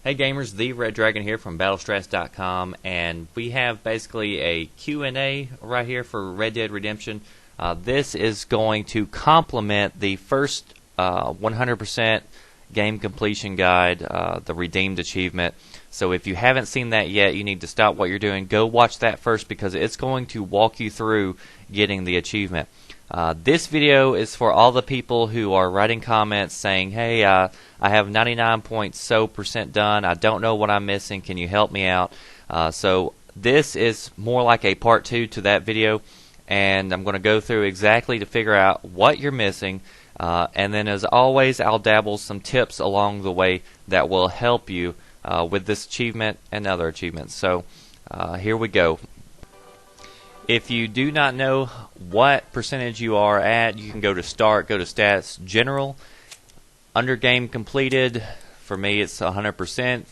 Hey gamers, the Red Dragon here from Battlestrats.com, and we have basically a Q&A right here for Red Dead Redemption. This is going to complement the first 100% game completion guide, the Redeemed Achievement. So if you haven't seen that yet, you need to stop what you're doing. Go watch that first because it's going to walk you through getting the achievement. This video is for all the people who are writing comments saying, hey, I have 99% done. I don't know what I'm missing. Can you help me out? So this is more like a part 2 to that video, and I'm going to go through exactly to figure out what you're missing. And then as always, I'll dabble some tips along the way that will help you with this achievement and other achievements. So here we go. If you do not know what percentage you are at, you can go to Start, go to Stats, General, under Game Completed. For me, it's 100%.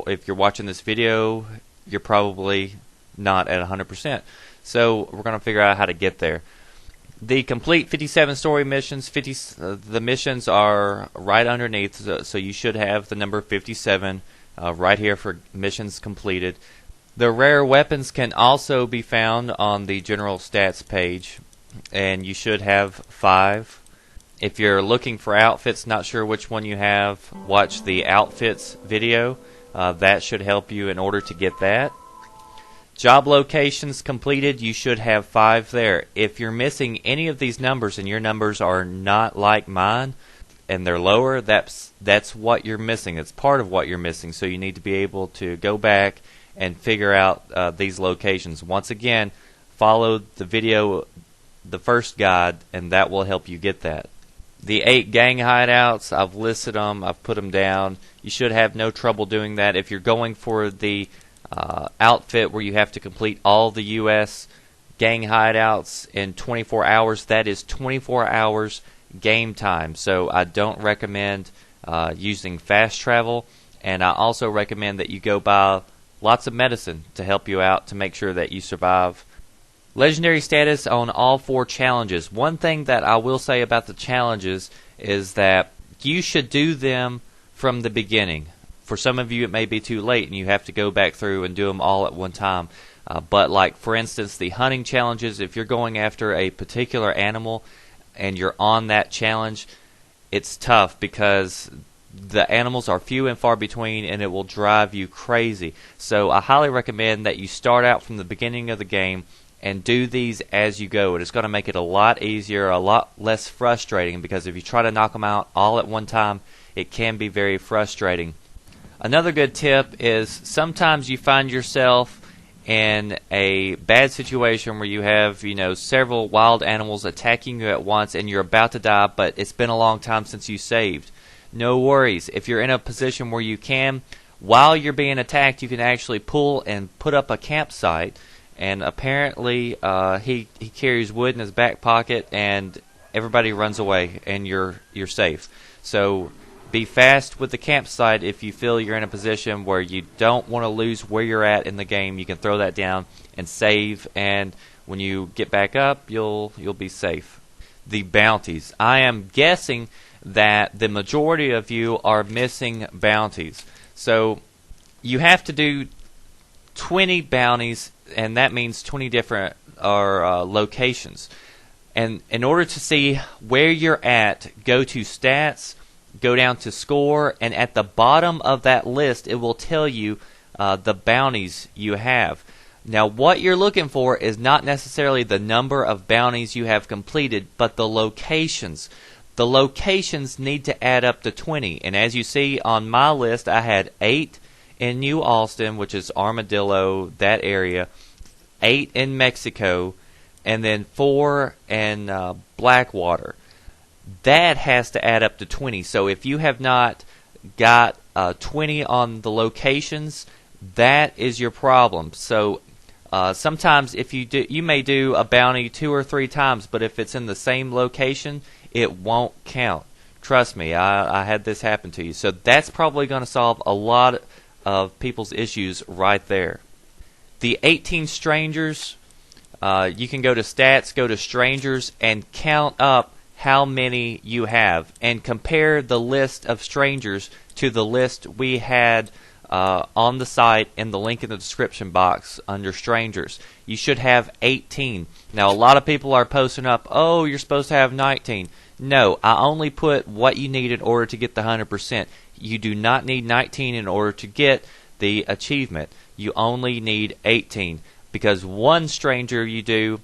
If you're watching this video, you're probably not at 100%. So we're going to figure out how to get there. The complete 57 story missions, the missions are right underneath, so you should have the number 57 right here for missions completed. The rare weapons can also be found on the general stats page, and you should have 5. If you're looking for outfits, not sure which one you have, watch the outfits video. That should help you in order to get that. Job locations completed, you should have 5 there. If you're missing any of these numbers and your numbers are not like mine and they're lower, that's what you're missing. It's part of what you're missing, so you need to be able to go back and figure out these locations. Once again, follow the video, the first guide, and that will help you get that. The 8 gang hideouts, I've listed them, I've put them down. You should have no trouble doing that. If you're going for the outfit where you have to complete all the U.S. gang hideouts in 24 hours, that is 24 hours game time. So I don't recommend using fast travel, and I also recommend that you go buy lots of medicine to help you out to make sure that you survive. Legendary status on all 4 challenges. One thing that I will say about the challenges is that you should do them from the beginning. For some of you it may be too late and you have to go back through and do them all at one time. But like for instance the hunting challenges, if you're going after a particular animal and you're on that challenge, it's tough because the animals are few and far between and it will drive you crazy. So I highly recommend that you start out from the beginning of the game and do these as you go. It is going to make it a lot easier, a lot less frustrating, because if you try to knock them out all at one time, it can be very frustrating. Another good tip is sometimes you find yourself in a bad situation where you have, several wild animals attacking you at once and you're about to die, but it's been a long time since you saved. No worries. If you're in a position where you can, while you're being attacked, you can actually pull and put up a campsite. And apparently, he carries wood in his back pocket, and everybody runs away, and you're safe. So be fast with the campsite. If you feel you're in a position where you don't want to lose where you're at in the game, you can throw that down and save. And when you get back up, you'll be safe. The bounties. I am guessing that the majority of you are missing bounties. So you have to do 20 bounties, and that means 20 different locations. And in order to see where you're at, go to Stats, go down to Score, and at the bottom of that list, it will tell you the bounties you have. Now, what you're looking for is not necessarily the number of bounties you have completed, but the locations. The locations need to add up to 20. And as you see on my list, I had 8 in New Austin, which is Armadillo, that area, 8 in Mexico, and then 4 in Blackwater. That has to add up to 20. So if you have not got 20 on the locations, that is your problem. So sometimes if you may do a bounty 2 or 3 times, but if it's in the same location, it won't count. Trust me, I had this happen to you. So that's probably going to solve a lot of people's issues right there. The 18 strangers, you can go to Stats, go to Strangers, and count up how many you have, and compare the list of strangers to the list we had on the site in the link in the description box under strangers. You should have 18. Now, a lot of people are posting up, oh, you're supposed to have 19. No, I only put what you need in order to get the 100%. You do not need 19 in order to get the achievement. You only need 18, because one stranger you do,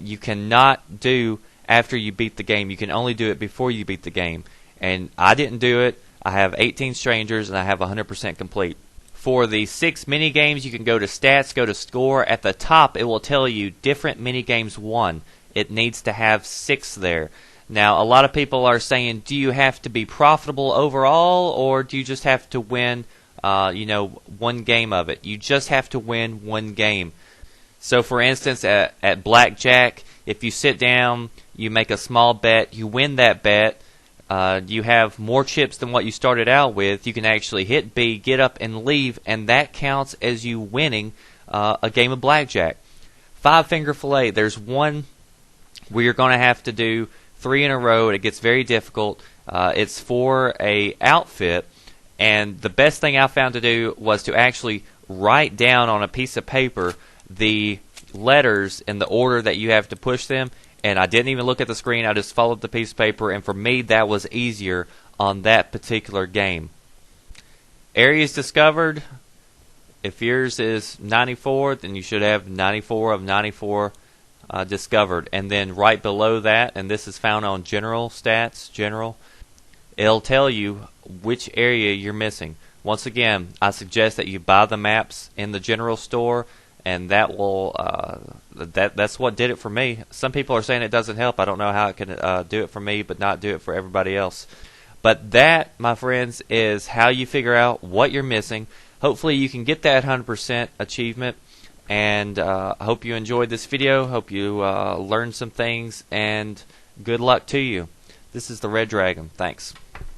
you cannot do after you beat the game. You can only do it before you beat the game. And I didn't do it. I have 18 strangers, and I have 100% complete. For the 6 mini games, you can go to stats, go to score. At the top, it will tell you different mini games won. It needs to have 6 there. Now, a lot of people are saying, do you have to be profitable overall, or do you just have to win, one game of it? You just have to win one game. So, for instance, at blackjack, if you sit down, you make a small bet, you win that bet. You have more chips than what you started out with. You can actually hit B, get up, and leave, and that counts as you winning a game of blackjack. 5-finger fillet, there's one where you're going to have to do 3 in a row, and it gets very difficult. It's for a outfit, and the best thing I found to do was to actually write down on a piece of paper the letters in the order that you have to push them. And I didn't even look at the screen. I just followed the piece of paper, and for me, that was easier on that particular game. Areas discovered. If yours is 94, then you should have 94 of 94 discovered. And then right below that, and this is found on General Stats, General, it'll tell you which area you're missing. Once again, I suggest that you buy the maps in the General store, and that will that's what did it for me. Some people are saying it doesn't help. I don't know how it can do it for me, but not do it for everybody else. But that, my friends, is how you figure out what you're missing. Hopefully, you can get that 100% achievement. And I hope you enjoyed this video. Hope you learned some things. And good luck to you. This is the Red Dragon. Thanks.